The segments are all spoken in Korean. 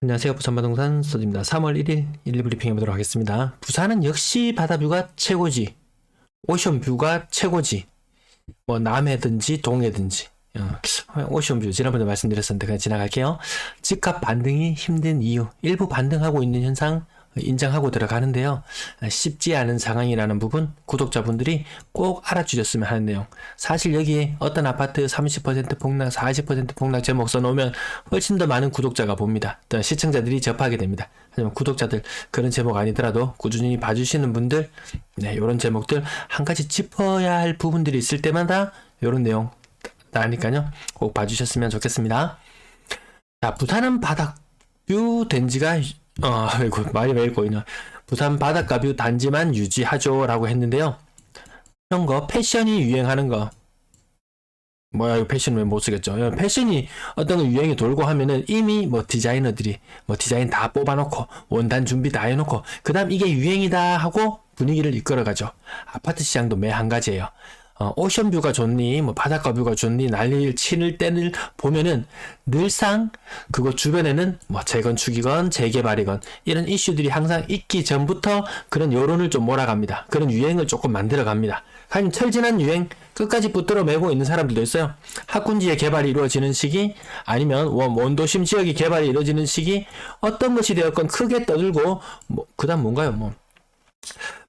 안녕하세요. 부산부동산 서입니다. 3월 1일 1일 브리핑 해보도록 하겠습니다. 부산은 역시 바다뷰가 최고지. 오션뷰가 최고지. 뭐 남해든지 동해든지. 오션뷰 지난번에 말씀드렸었는데 그냥 지나갈게요. 집값 반등이 힘든 이유. 일부 반등하고 있는 현상 인정하고 들어가는데요. 쉽지 않은 상황이라는 부분 구독자분들이 꼭 알아주셨으면 하는 내용. 사실 여기에 어떤 아파트 30% 폭락, 40% 폭락 제목 써놓으면 훨씬 더 많은 구독자가 봅니다. 또 시청자들이 접하게 됩니다. 하지만 구독자들 그런 제목 아니더라도 꾸준히 봐주시는 분들 이런 제목들 한 가지 짚어야 할 부분들이 있을 때마다 이런 내용 나니까요. 꼭 봐주셨으면 좋겠습니다. 자, 부산은 바닥뷰 된지가 말이 왜 꼬이나. 부산 바닷가 뷰 단지만 유지하죠 라고 했는데요. 이런 거 패션이 유행하는 거 뭐야 이거 패션 왜 못 쓰겠죠. 패션이 어떤 거 유행이 돌고 하면은 이미 뭐 디자이너들이 뭐 디자인 다 뽑아놓고 원단 준비 다 해놓고 그 다음 이게 유행이다 하고 분위기를 이끌어가죠. 아파트 시장도 매 한 가지예요. 오션뷰가 좋니 뭐 바닷가뷰가 좋니 난리를 치는 때를 보면은 늘상 그거 주변에는 뭐 재건축이건 재개발이건 이런 이슈들이 항상 있기 전부터 그런 여론을 좀 몰아갑니다. 그런 유행을 조금 만들어갑니다. 하지만 철진한 유행 끝까지 붙들어 매고 있는 사람들도 있어요. 학군지의 개발이 이루어지는 시기 아니면 원도심 지역의 개발이 이루어지는 시기 어떤 것이 되었건 크게 떠들고 그 다음 뭔가요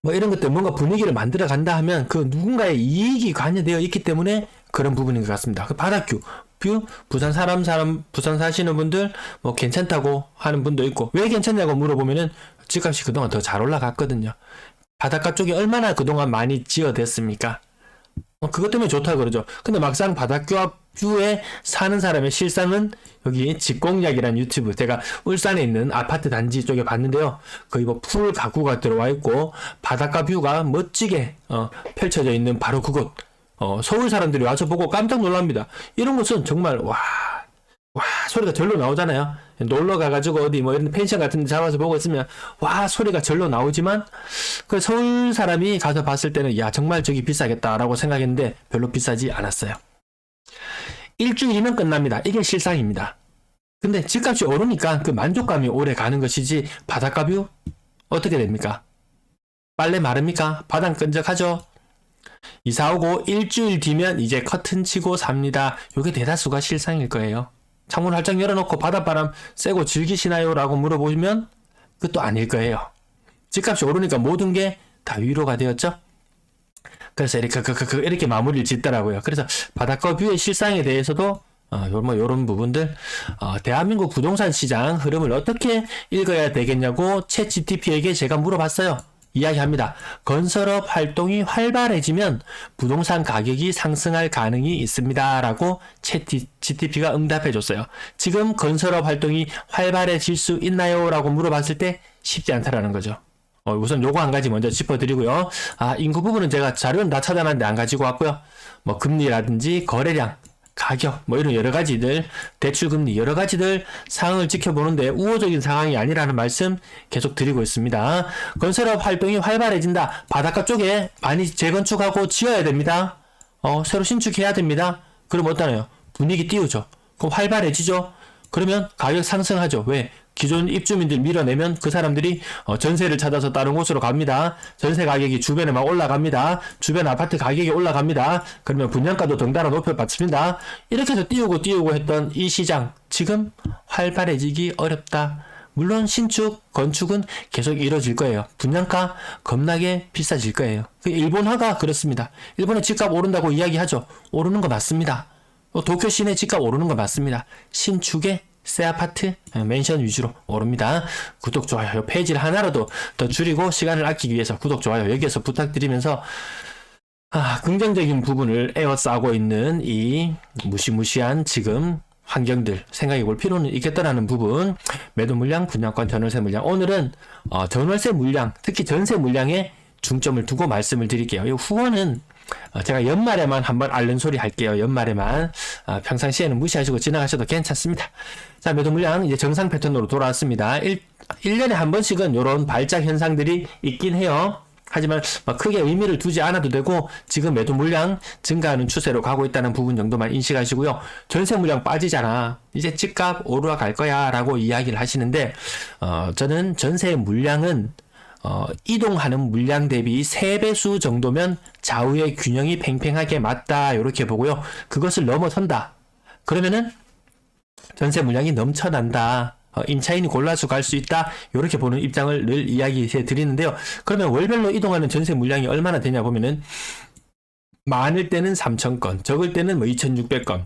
뭐 이런 것들 뭔가 분위기를 만들어 간다 하면 그 누군가의 이익이 관여되어 있기 때문에 그런 부분인 것 같습니다. 그 바닷뷰 부산 부산 사시는 분들 뭐 괜찮다고 하는 분도 있고 왜 괜찮냐고 물어보면은 집값이 그동안 더 잘 올라갔거든요. 바닷가 쪽이 얼마나 그동안 많이 지어댔습니까? 그것 때문에 좋다 그러죠. 근데 막상 바닷뷰에 사는 사람의 실상은 여기 집공약이란 유튜브 제가 울산에 있는 아파트 단지 쪽에 봤는데요. 거의 뭐 풀 가구가 들어와 있고 바닷가 뷰가 멋지게 펼쳐져 있는 바로 그곳. 서울 사람들이 와서 보고 깜짝 놀랍니다. 이런 곳은 정말 와 소리가 절로 나오잖아요. 놀러 가가지고 어디 뭐 이런 펜션 같은 데 잡아서 보고 있으면 와 소리가 절로 나오지만 그 서울 사람이 가서 봤을 때는 야 정말 저기 비싸겠다라고 생각했는데 별로 비싸지 않았어요. 일주일이면 끝납니다. 이게 실상입니다. 근데 집값이 오르니까 그 만족감이 오래 가는 것이지 바닷가뷰 어떻게 됩니까? 빨래 마릅니까? 바닥 끈적하죠? 이사 오고 일주일 뒤면 이제 커튼 치고 삽니다. 요게 대다수가 실상일 거예요. 창문 활짝 열어놓고 바닷바람 쐬고 즐기시나요? 라고 물어보시면 그것도 아닐 거예요. 집값이 오르니까 모든 게 다 위로가 되었죠. 그래서 이렇게 마무리를 짓더라고요. 그래서 바닷가 뷰의 실상에 대해서도 요런 부분들 대한민국 부동산 시장 흐름을 어떻게 읽어야 되겠냐고 챗GPT에게 제가 물어봤어요. 이야기합니다. 건설업 활동이 활발해지면 부동산 가격이 상승할 가능이 있습니다. 라고 챗GPT가 응답해줬어요. 지금 건설업 활동이 활발해질 수 있나요? 라고 물어봤을 때 쉽지 않다라는 거죠. 우선 요거 한 가지 먼저 짚어드리고요. 인구 부분은 제가 자료는 다 찾아놨는데 안 가지고 왔고요. 뭐 금리라든지 거래량, 가격, 뭐 이런 여러 가지들, 대출금리 여러 가지들 상황을 지켜보는데 우호적인 상황이 아니라는 말씀 계속 드리고 있습니다. 건설업 활동이 활발해진다. 바닷가 쪽에 많이 재건축하고 지어야 됩니다. 새로 신축해야 됩니다. 그럼 어떠나요? 분위기 띄우죠. 그럼 활발해지죠. 그러면 가격 상승하죠. 왜? 기존 입주민들 밀어내면 그 사람들이 전세를 찾아서 다른 곳으로 갑니다. 전세 가격이 주변에 막 올라갑니다. 주변 아파트 가격이 올라갑니다. 그러면 분양가도 덩달아 높여받습니다. 이렇게 해서 띄우고 했던 이 시장 지금 활발해지기 어렵다. 물론 신축, 건축은 계속 이루어질 거예요. 분양가 겁나게 비싸질 거예요. 일본화가 그렇습니다. 일본의 집값 오른다고 이야기하죠. 오르는 거 맞습니다. 도쿄 시내 집값 오르는 거 맞습니다. 신축에 새 아파트, 맨션 위주로 오릅니다. 구독, 좋아요, 페이지를 하나라도 더 줄이고 시간을 아끼기 위해서 구독, 좋아요 여기에서 부탁드리면서 긍정적인 부분을 에워싸고 있는 이 무시무시한 지금 환경들 생각해 볼 필요는 있겠다라는 부분 매도 물량, 분양권, 전월세 물량 오늘은 전월세 물량, 특히 전세 물량에 중점을 두고 말씀을 드릴게요. 이 후원은 제가 연말에만 한번 앓는 소리 할게요. 연말에만. 평상시에는 무시하시고 지나가셔도 괜찮습니다. 자, 매도 물량 이제 정상 패턴으로 돌아왔습니다. 1년에 한 번씩은 이런 발작 현상들이 있긴 해요. 하지만 크게 의미를 두지 않아도 되고 지금 매도 물량 증가하는 추세로 가고 있다는 부분 정도만 인식하시고요. 전세 물량 빠지잖아. 이제 집값 오르러 갈 거야 라고 이야기를 하시는데 저는 전세 물량은 이동하는 물량 대비 3배수 정도면 좌우의 균형이 팽팽하게 맞다 이렇게 보고요. 그것을 넘어선다. 그러면은 전세 물량이 넘쳐난다. 임차인이 골라서 갈 수 있다. 이렇게 보는 입장을 늘 이야기해 드리는데요. 그러면 월별로 이동하는 전세 물량이 얼마나 되냐 보면은 많을 때는 3,000건, 적을 때는 2,600건.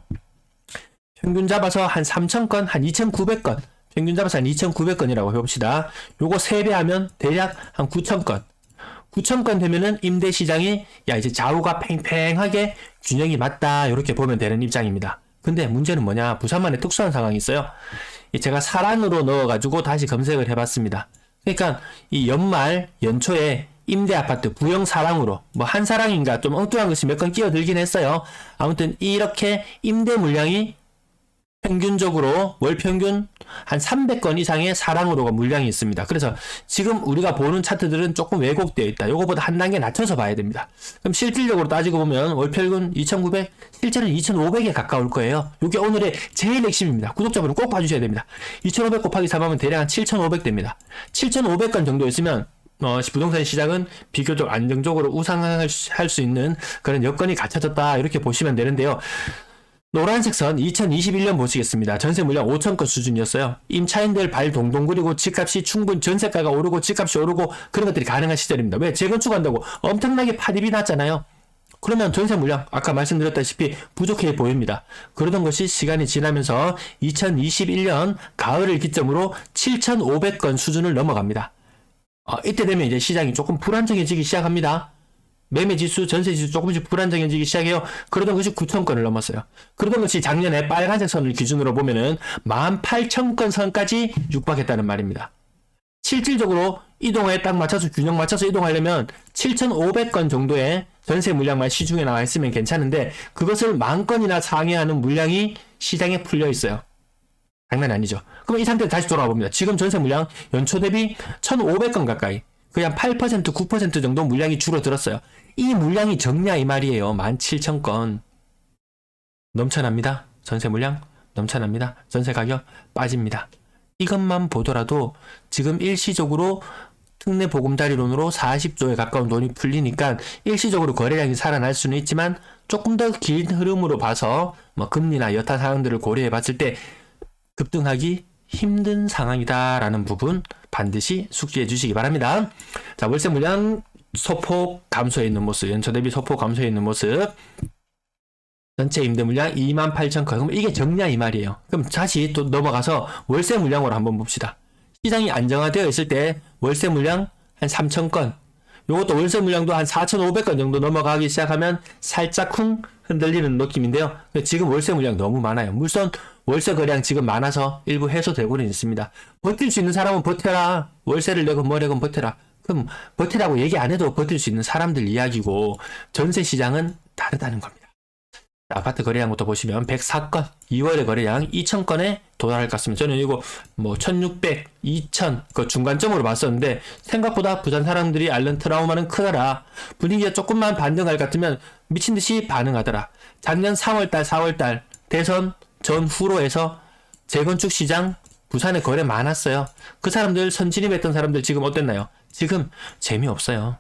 평균 잡아서 한 3,000건, 한 2,900건. 평균 잡아서 한 2,900건이라고 해봅시다. 요거 3배 하면 대략 한 9,000건. 9,000건 되면은 임대 시장이 이제 좌우가 팽팽하게 균형이 맞다. 이렇게 보면 되는 입장입니다. 근데 문제는 뭐냐? 부산만의 특수한 상황이 있어요. 제가 사랑으로 넣어가지고 다시 검색을 해봤습니다. 그러니까 이 연초에 임대 아파트 부영 사랑으로 한 사랑인가 좀 엉뚱한 것이 몇 건 끼어들긴 했어요. 아무튼 이렇게 임대 물량이 평균적으로 월 평균 한 300건 이상의 사랑으로가 물량이 있습니다. 그래서 지금 우리가 보는 차트들은 조금 왜곡되어 있다. 요거보다 한 단계 낮춰서 봐야 됩니다. 그럼 실질적으로 따지고 보면 월 평균 2,900, 실제는 2,500에 가까울 거예요. 이게 오늘의 제일 핵심입니다. 구독자분은 꼭 봐주셔야 됩니다. 2,500 곱하기 3하면 대략 한 7,500 됩니다. 7,500건 정도 있으면 부동산 시장은 비교적 안정적으로 우상할 수 있는 그런 여건이 갖춰졌다. 이렇게 보시면 되는데요. 노란색 선 2021년 보시겠습니다. 전세 물량 5,000건 수준이었어요. 임차인들 발 동동 구리고 집값이 전세가가 오르고 집값이 오르고 그런 것들이 가능한 시절입니다. 왜? 재건축한다고 엄청나게 파립이 났잖아요. 그러면 전세 물량 아까 말씀드렸다시피 부족해 보입니다. 그러던 것이 시간이 지나면서 2021년 가을을 기점으로 7,500건 수준을 넘어갑니다. 이때 되면 이제 시장이 조금 불안정해지기 시작합니다. 매매지수, 전세지수 조금씩 불안정해지기 시작해요. 그러던 것이 9,000건을 넘었어요. 그러던 것이 작년에 빨간색 선을 기준으로 보면은 18,000건 선까지 육박했다는 말입니다. 실질적으로 이동에 딱 맞춰서 균형 맞춰서 이동하려면 7,500건 정도의 전세 물량만 시중에 나와 있으면 괜찮은데 그것을 10,000건이나 상회하는 물량이 시장에 풀려 있어요. 장난 아니죠. 그럼 이 상태로 다시 돌아와 봅니다. 지금 전세 물량 연초 대비 1,500건 가까이 그냥 8%, 9% 정도 물량이 줄어들었어요. 이 물량이 적냐 이 말이에요. 17,000건. 넘쳐납니다. 전세 물량 넘쳐납니다. 전세 가격 빠집니다. 이것만 보더라도 지금 일시적으로 특례 보금자리론으로 40조에 가까운 돈이 풀리니까 일시적으로 거래량이 살아날 수는 있지만 조금 더 긴 흐름으로 봐서 금리나 여타 사항들을 고려해 봤을 때 급등하기 힘든 상황이다라는 부분 반드시 숙지해 주시기 바랍니다. 자, 월세 물량 소폭 감소해 있는 모습, 연초 대비 소폭 감소해 있는 모습. 전체 임대 물량 28,000건. 그럼 이게 적냐 이 말이에요. 그럼 다시 또 넘어가서 월세 물량으로 한번 봅시다. 시장이 안정화되어 있을 때 월세 물량 한 3,000건. 요것도 월세 물량도 한 4,500건 정도 넘어가기 시작하면 살짝 흔들리는 느낌인데요. 지금 월세 물량 너무 많아요. 물론 월세 거래량 지금 많아서 일부 해소되고는 있습니다. 버틸 수 있는 사람은 버텨라. 월세를 내건 뭐래건 버텨라. 그럼 버티라고 얘기 안 해도 버틸 수 있는 사람들 이야기고 전세 시장은 다르다는 겁니다. 아파트 거래량부터 보시면 104건, 2월의 거래량 2,000건에 도달할 것 같습니다. 저는 이거 1,600, 2,000 그 중간점으로 봤었는데 생각보다 부산 사람들이 앓는 트라우마는 크더라. 분위기가 조금만 반등할 것 같으면 미친 듯이 반응하더라. 작년 3월달, 4월달 대선 전후로 해서 재건축 시장 부산에 거래 많았어요. 그 사람들 선진입했던 사람들 지금 어땠나요? 지금 재미없어요.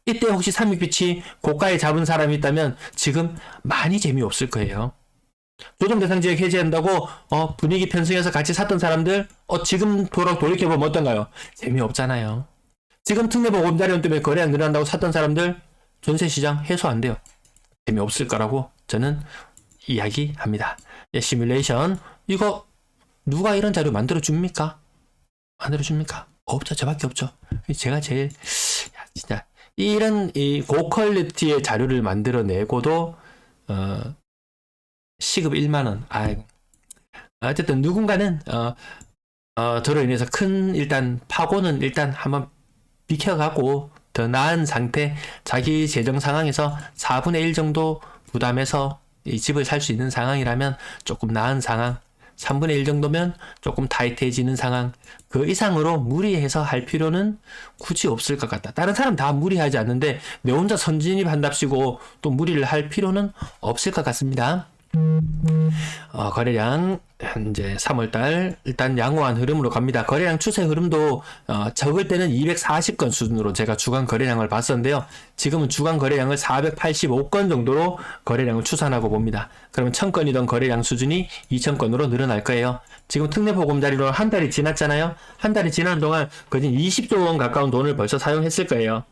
이때 혹시 삼육빛이 고가에 잡은 사람이 있다면 지금 많이 재미없을 거예요. 조정대상지역 해제한다고 분위기 편승해서 같이 샀던 사람들 지금 돌이켜보면 어떤가요? 재미없잖아요. 지금 특례보금자리론 때문에 거래량 늘어난다고 샀던 사람들 전세시장 해소 안 돼요. 재미없을 거라고 저는 이야기합니다. 시뮬레이션 이거 누가 이런 자료 만들어줍니까? 만들어줍니까? 없죠. 저밖에 없죠. 제가 제일 진짜 이런 이 고퀄리티의 자료를 만들어내고도 시급 1만원. 어쨌든 누군가는 저로 인해서 큰 일단 파고는 일단 한번 비켜가고 더 나은 상태 자기 재정 상황에서 4분의 1 정도 부담해서 이 집을 살 수 있는 상황이라면 조금 나은 상황 3분의 1 정도면 조금 타이트해지는 상황. 그 이상으로 무리해서 할 필요는 굳이 없을 것 같다. 다른 사람 다 무리하지 않는데 내 혼자 선진입한답시고 또 무리를 할 필요는 없을 것 같습니다. 거래량 이제 3월달 일단 양호한 흐름으로 갑니다. 거래량 추세 흐름도 적을 때는 240건 수준으로 제가 주간 거래량을 봤었는데요. 지금은 주간 거래량을 485건 정도로 거래량을 추산하고 봅니다. 그러면 1000건이던 거래량 수준이 2000건으로 늘어날 거예요. 지금 특례 보금자리로 한 달이 지났잖아요. 한 달이 지난 동안 거진 20조 원 가까운 돈을 벌써 사용했을 거예요.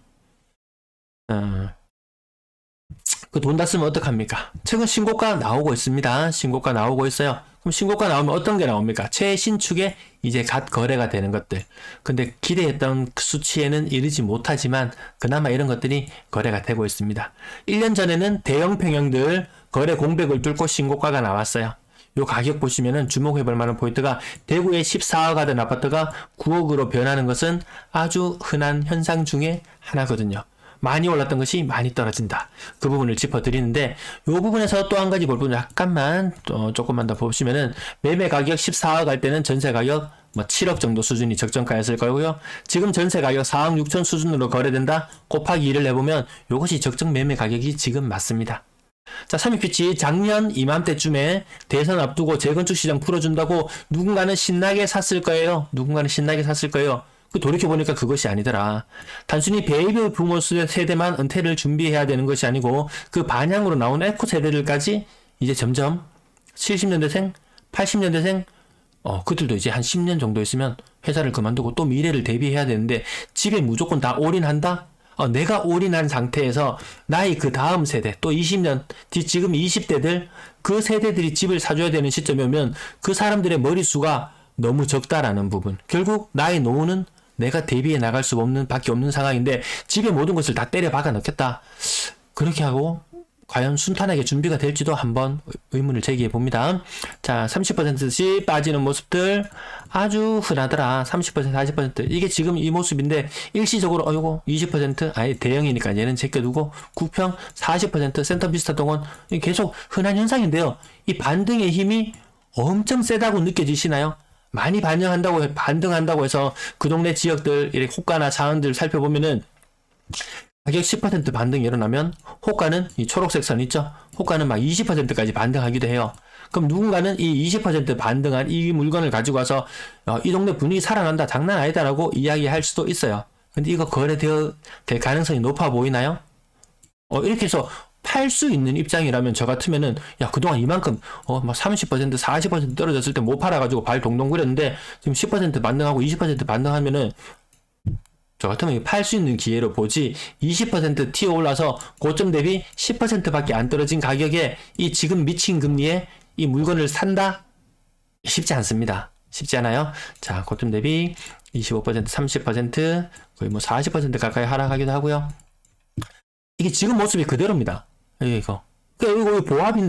그 돈 다 쓰면 어떡합니까? 최근 신고가 나오고 있습니다. 신고가 나오고 있어요. 그럼 신고가 나오면 어떤 게 나옵니까? 최신축에 이제 갓 거래가 되는 것들. 근데 기대했던 수치에는 이르지 못하지만 그나마 이런 것들이 거래가 되고 있습니다. 1년 전에는 대형 평형들 거래 공백을 뚫고 신고가가 나왔어요. 요 가격 보시면은 주목해볼 만한 포인트가 대구의 14억 하던 아파트가 9억으로 변하는 것은 아주 흔한 현상 중에 하나거든요. 많이 올랐던 것이 많이 떨어진다. 그 부분을 짚어드리는데 이 부분에서 또 한 가지 볼 부분 약간만 조금만 더 보시면은 매매 가격 14억 할 때는 전세 가격 7억 정도 수준이 적정가였을 거고요. 지금 전세 가격 4억 6천 수준으로 거래된다. 곱하기 2를 해보면 이것이 적정 매매 가격이 지금 맞습니다. 자, 3위피치 작년 이맘때쯤에 대선 앞두고 재건축 시장 풀어준다고 누군가는 신나게 샀을 거예요. 그 돌이켜보니까 그것이 아니더라. 단순히 베이비 부모 세대만 은퇴를 준비해야 되는 것이 아니고 그 반향으로 나온 에코 세대들까지 이제 점점 70년대생, 80년대생 그들도 이제 한 10년 정도 있으면 회사를 그만두고 또 미래를 대비해야 되는데 집에 무조건 다 올인한다? 내가 올인한 상태에서 나의 그 다음 세대 또 20년 뒤 지금 20대들 그 세대들이 집을 사줘야 되는 시점이 오면 그 사람들의 머릿수가 너무 적다라는 부분. 결국 나의 노후는 내가 대비해 나갈 수 없는 밖에 없는 상황인데 집에 모든 것을 다 때려 박아 넣겠다. 그렇게 하고 과연 순탄하게 준비가 될지도 한번 의문을 제기해 봅니다. 자, 30%씩 빠지는 모습들 아주 흔하더라. 30%, 40%. 이게 지금 이 모습인데 일시적으로 요거 20% 아예 대형이니까 얘는 제껴두고 9평 40% 센터 비스타 동원 계속 흔한 현상인데요. 이 반등의 힘이 엄청 세다고 느껴지시나요? 많이 반등한다고 해서 그 동네 지역들, 이렇게 호가나 자원들 살펴보면은 가격 10% 반등이 일어나면 호가는 이 초록색 선 있죠? 호가는 막 20%까지 반등하기도 해요. 그럼 누군가는 이 20% 반등한 이 물건을 가지고 와서 이 동네 분위기 살아난다, 장난 아니다라고 이야기할 수도 있어요. 근데 이거 거래될 가능성이 높아 보이나요? 이렇게 해서 팔 수 있는 입장이라면 저 같으면은 그동안 이만큼 막 30% 40% 떨어졌을 때 못 팔아가지고 발 동동 구렸는데 지금 10% 반등하고 20% 반등하면은 저 같으면 팔 수 있는 기회로 보지 20% 튀어 올라서 고점 대비 10%밖에 안 떨어진 가격에 이 지금 미친 금리에 이 물건을 산다? 쉽지 않습니다. 쉽지 않아요. 자, 고점 대비 25% 30% 거의 40% 가까이 하락하기도 하고요. 이게 지금 모습이 그대로입니다. 이거 보합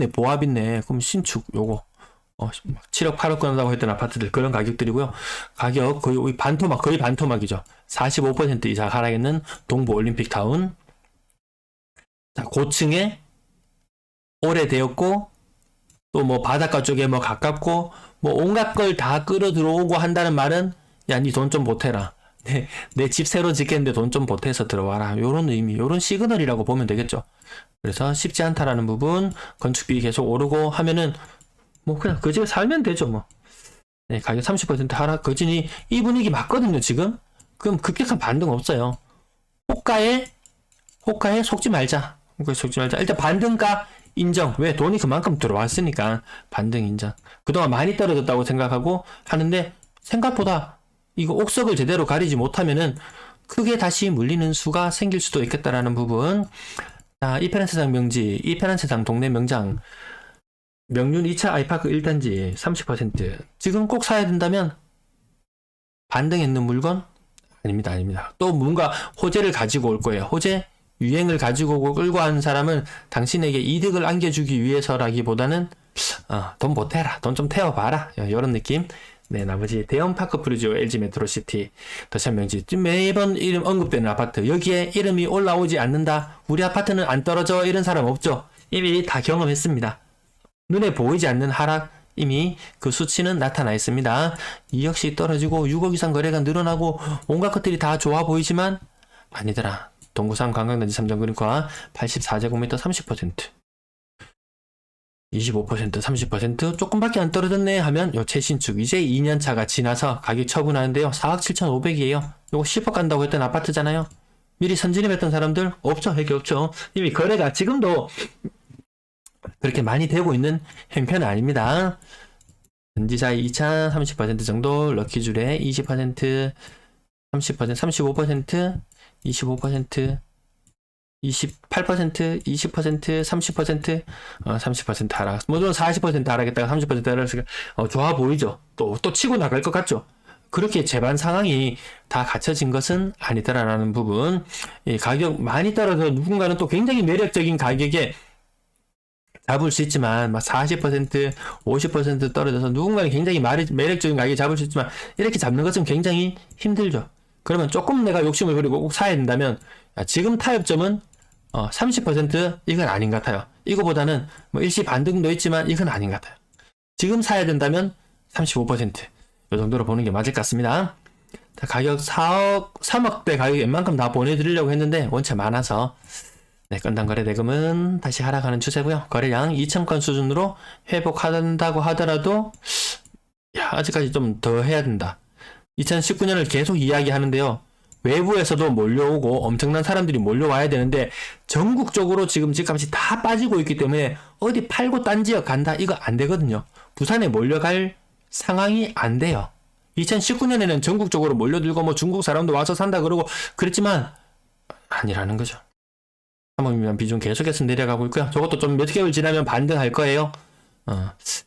있네. 그럼 신축 요거 7억 8억 건한다고 했던 아파트들 그런 가격들이고요. 가격 거의 반토막이죠. 45% 이상 하락했는 동부 올림픽타운. 자, 고층에 오래되었고 또 바닷가 쪽에 가깝고 온갖 걸 다 끌어 들어오고 한다는 말은 니 돈 좀 보태라. 내 집 새로 짓겠는데 돈 좀 보태서 들어와라. 요런 의미, 요런 시그널이라고 보면 되겠죠. 그래서 쉽지 않다라는 부분, 건축비 계속 오르고 하면은 그냥 그 집에 살면 되죠. 네, 가격 30% 하락, 거진이 이 분위기 맞거든요, 지금. 그럼 급격한 반등 없어요. 호가에 속지 말자. 일단 반등가 인정. 왜? 돈이 그만큼 들어왔으니까 반등 인정. 그동안 많이 떨어졌다고 생각하고 하는데 생각보다 이거 옥석을 제대로 가리지 못하면은 크게 다시 물리는 수가 생길 수도 있겠다라는 부분. 자, 이편한 세상 명지, 이편한 세상 동네 명장, 명륜 2차 아이파크 1단지 30%. 지금 꼭 사야 된다면 반등했는 물건? 아닙니다. 또 뭔가 호재를 가지고 올 거예요. 호재, 유행을 가지고 오고 끌고 한 사람은 당신에게 이득을 안겨주기 위해서라기보다는 돈 보태라, 돈 좀 태워봐라, 이런 느낌. 네, 나머지 대형 파크 프루지오 LG 메트로시티 더천명지 매번 이름 언급되는 아파트, 여기에 이름이 올라오지 않는다, 우리 아파트는 안 떨어져, 이런 사람 없죠. 이미 다 경험했습니다. 눈에 보이지 않는 하락, 이미 그 수치는 나타나 있습니다. 2억씩 떨어지고 6억 이상 거래가 늘어나고 온갖 것들이 다 좋아 보이지만 아니더라. 동구산 관광단지 3점 그린과 84제곱미터 30%, 25%, 30% 조금밖에 안 떨어졌네 하면 요 최신축 이제 2년차가 지나서 가격 처분하는데요. 4억 7,500이에요. 요거 10억 간다고 했던 아파트잖아요. 미리 선진입했던 사람들 없죠. 핵이 없죠. 이미 거래가 지금도 그렇게 많이 되고 있는 형편은 아닙니다. 전지사의 2차 30% 정도, 럭키줄의 20%, 30%, 35%, 25%, 28%, 20%, 30%, 30% 하락. 물론 40% 하락했다가 30% 하락했으니까 좋아 보이죠. 또 치고 나갈 것 같죠. 그렇게 재반 상황이 다 갖춰진 것은 아니더라라는 부분. 이 가격 많이 떨어져 누군가는 또 굉장히 매력적인 가격에 잡을 수 있지만, 막 40%, 50% 떨어져서 누군가는 굉장히 매력적인 가격에 잡을 수 있지만, 이렇게 잡는 것은 굉장히 힘들죠. 그러면 조금 내가 욕심을 부리고 꼭 사야 된다면, 지금 타협점은 30% 이건 아닌 것 같아요. 이거보다는 뭐 일시 반등도 있지만 이건 아닌 것 같아요. 지금 사야 된다면 35%. 이 정도로 보는 게 맞을 것 같습니다. 자, 가격 4억, 3억대 가격 웬만큼 다 보내드리려고 했는데 원체 많아서 네, 건당 거래 대금은 다시 하락하는 추세고요. 거래량 2,000건 수준으로 회복한다고 하더라도 아직까지 좀 더 해야 된다. 2019년을 계속 이야기하는데요. 외부에서도 몰려오고 엄청난 사람들이 몰려와야 되는데 전국적으로 지금 집값이 다 빠지고 있기 때문에 어디 팔고 딴 지역 간다 이거 안 되거든요. 부산에 몰려갈 상황이 안 돼요. 2019년에는 전국적으로 몰려들고 뭐 중국 사람도 와서 산다 그러고 그랬지만 아니라는 거죠. 3억 미만 비중 계속해서 내려가고 있고요. 저것도 좀 몇 개월 지나면 반등할 거예요.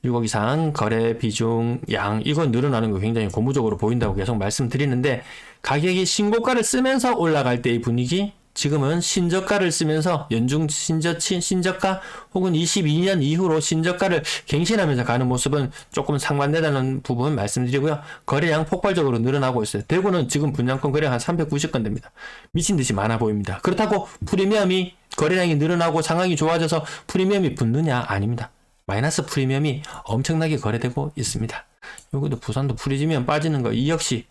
6억 이상 거래 비중 양 이건 늘어나는 거 굉장히 고무적으로 보인다고 계속 말씀드리는데 가격이 신고가를 쓰면서 올라갈 때의 분위기 지금은 신저가를 쓰면서 연중 신저가 혹은 22년 이후로 신저가를 갱신하면서 가는 모습은 조금 상반되다는 부분 말씀드리고요. 거래량 폭발적으로 늘어나고 있어요. 대구는 지금 분양권 거래량 한 390건 됩니다. 미친 듯이 많아 보입니다. 그렇다고 프리미엄이 거래량이 늘어나고 상황이 좋아져서 프리미엄이 붙느냐? 아닙니다. 마이너스 프리미엄이 엄청나게 거래되고 있습니다. 여기도 부산도 프리미엄 빠지는 거 이 역시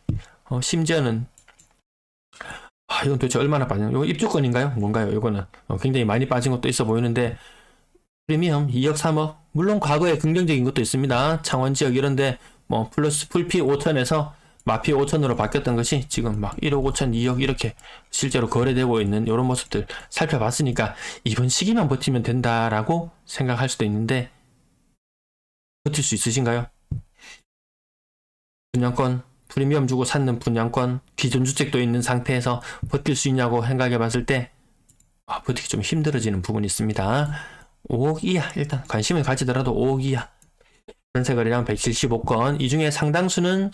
심지어는 이건 도대체 얼마나 빠지는 이거 입주권인가요? 뭔가요? 이거는 굉장히 많이 빠진 것도 있어 보이는데 프리미엄 2억 3억 물론 과거에 긍정적인 것도 있습니다. 창원 지역 이런데 뭐 플러스 풀피 5천에서 마피 5천으로 바뀌었던 것이 지금 막 1억 5천 2억 이렇게 실제로 거래되고 있는 이런 모습들 살펴봤으니까 이번 시기만 버티면 된다라고 생각할 수도 있는데 버틸 수 있으신가요? 분양권 프리미엄 주고 샀는 분양권 기존 주택도 있는 상태에서 버틸 수 있냐고 생각해 봤을 때 버티기 좀 힘들어지는 부분이 있습니다. 5억 이하 일단 관심을 가지더라도 5억 이하 전세 거래량 175건 이 중에 상당수는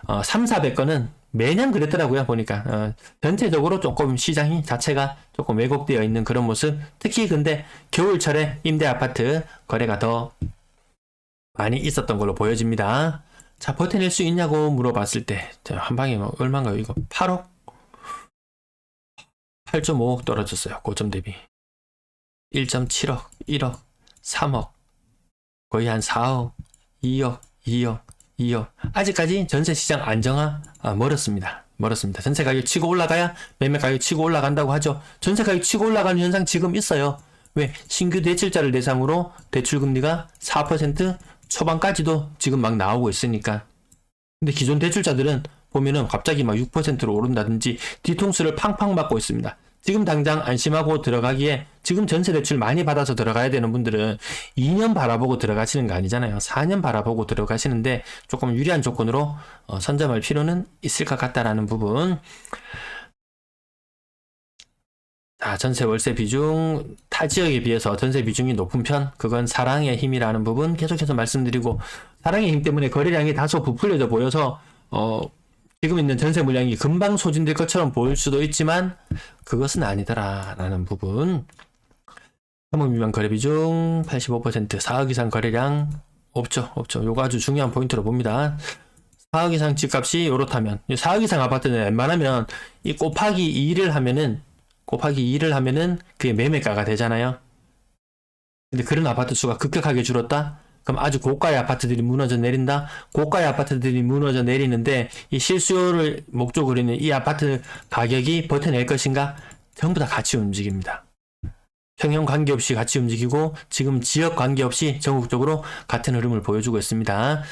3,400건은 매년 그랬더라고요. 보니까 전체적으로 조금 시장이 자체가 조금 왜곡되어 있는 그런 모습 특히 근데 겨울철에 임대 아파트 거래가 더 많이 있었던 걸로 보여집니다. 자, 버텨낼 수 있냐고 물어봤을 때 한 방에 뭐 얼마인가요? 이거 8억? 8.5억 떨어졌어요. 고점 대비 1.7억, 1억, 3억 거의 한 4억, 2억, 2억, 2억 아직까지 전세시장 안정화 멀었습니다. 전세 가격 치고 올라가야 매매 가격 치고 올라간다고 하죠. 전세 가격 치고 올라가는 현상 지금 있어요. 왜? 신규 대출자를 대상으로 대출금리가 4% 초반까지도 지금 막 나오고 있으니까. 근데 기존 대출자들은 보면은 갑자기 막 6%로 오른다든지 뒤통수를 팡팡 맞고 있습니다. 지금 당장 안심하고 들어가기에 지금 전세 대출 많이 받아서 들어가야 되는 분들은 2년 바라보고 들어가시는 거 아니잖아요. 4년 바라보고 들어가시는데 조금 유리한 조건으로 선점할 필요는 있을 것 같다라는 부분. 자, 전세 월세 비중 타 지역에 비해서 전세 비중이 높은 편 그건 사랑의 힘이라는 부분 계속해서 말씀드리고 사랑의 힘 때문에 거래량이 다소 부풀려져 보여서 지금 있는 전세 물량이 금방 소진될 것처럼 보일 수도 있지만 그것은 아니더라라는 부분. 3억 미만 거래 비중 85% 4억 이상 거래량 없죠. 요거 아주 중요한 포인트로 봅니다. 4억 이상 집값이 이렇다면 4억 이상 아파트는 웬만하면 이 곱하기 2를 하면은 그게 매매가가 되잖아요. 근데 그런 아파트 수가 급격하게 줄었다? 그럼 아주 고가의 아파트들이 무너져 내린다? 고가의 아파트들이 무너져 내리는데 이 실수요를 목적으로 있는 이 아파트 가격이 버텨낼 것인가? 전부 다 같이 움직입니다. 평형 관계없이 같이 움직이고 지금 지역 관계없이 전국적으로 같은 흐름을 보여주고 있습니다.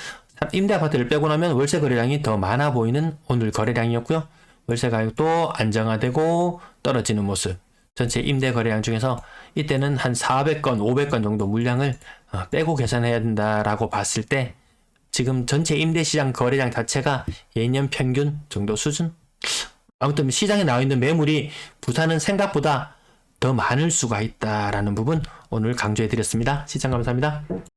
임대 아파트를 빼고 나면 월세 거래량이 더 많아 보이는 오늘 거래량이었고요. 월세 가격도 안정화되고 떨어지는 모습. 전체 임대 거래량 중에서 이때는 한 400건, 500건 정도 물량을 빼고 계산해야 된다라고 봤을 때 지금 전체 임대 시장 거래량 자체가 예년 평균 정도 수준? 아무튼 시장에 나와 있는 매물이 부산은 생각보다 더 많을 수가 있다라는 부분 오늘 강조해 드렸습니다. 시청 감사합니다.